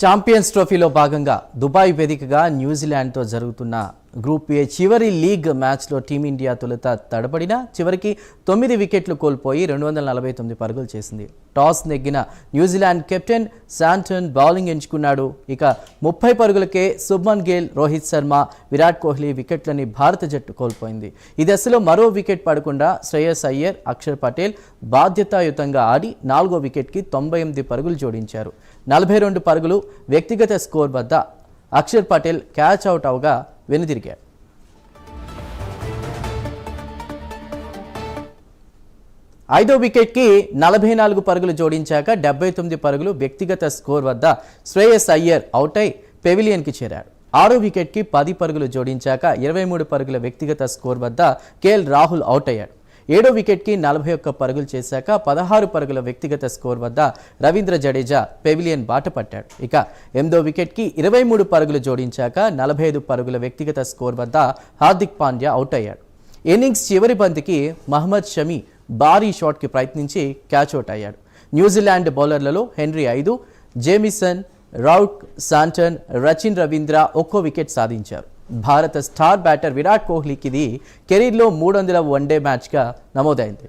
Champions ట్రోఫీలో భాగంగా Dubai వేదికగా న్యూజిలాండ్తో జరుగుతున్న గ్రూప్ ఏ చివరి లీగ్ మ్యాచ్లో టీమిండియా తొలుత తడబడిన చివరికి 9 వికెట్లు కోల్పోయి 249 పరుగులు చేసింది. టాస్ నెగ్గిన న్యూజిలాండ్ కెప్టెన్ శాంటన్ బౌలింగ్ ఎంచుకున్నాడు. ఇక 30 పరుగులకే శుభ్మన్ గిల్, రోహిత్ శర్మ, విరాట్ కోహ్లీ వికెట్లని భారత జట్టు కోల్పోయింది. ఈ దశలో మరో వికెట్ పడకుండా శ్రేయస్ అయ్యర్, అక్షర్ పటేల్ బాధ్యతాయుతంగా ఆడి 4వ వికెట్కి 98 పరుగులు జోడించారు. 42 పరుగులు వ్యక్తిగత స్కోర్ వద్ద అక్షర్ పటేల్ క్యాచ్ అవుట్ అవగా వెనుదిరిగాడు. ఐదో వికెట్కి 44 పరుగులు జోడించాక 79 పరుగులు వ్యక్తిగత స్కోర్ వద్ద శ్రేయస్ అయ్యర్ అవుట్ అయి పెవిలియన్కి చేరాడు. 6 వికెట్కి 10 పరుగులు జోడించాక 23 పరుగుల వ్యక్తిగత స్కోర్ వద్ద కేఎల్ రాహుల్ అవుట్ అయ్యాడు. 7వ వికెట్కి 41 పరుగులు చేశాక 16 పరుగుల వ్యక్తిగత స్కోర్ వద్ద రవీంద్ర జడేజా పెవిలియన్ బాట పట్టాడు. ఇక 8వ వికెట్కి 23 పరుగులు జోడించాక 45 పరుగుల వ్యక్తిగత స్కోర్ వద్ద హార్దిక్ పాండ్యా అవుట్ అయ్యాడు. ఇన్నింగ్స్ చివరి బంతికి మహమ్మద్ షమి భారీ షాట్కి ప్రయత్నించి క్యాచ్అవుట్ అయ్యాడు. న్యూజిలాండ్ బౌలర్లలో హెన్రీ 5, జేమిసన్, రౌట్, శాంటన్, రచిన్ రవీంద్ర ఒక్కో వికెట్ సాధించారు. భారత స్టార్ బ్యాటర్ విరాట్ కోహ్లీకి ఇది కెరీర్లో 300వ వన్డే మ్యాచ్గా నమోదైంది.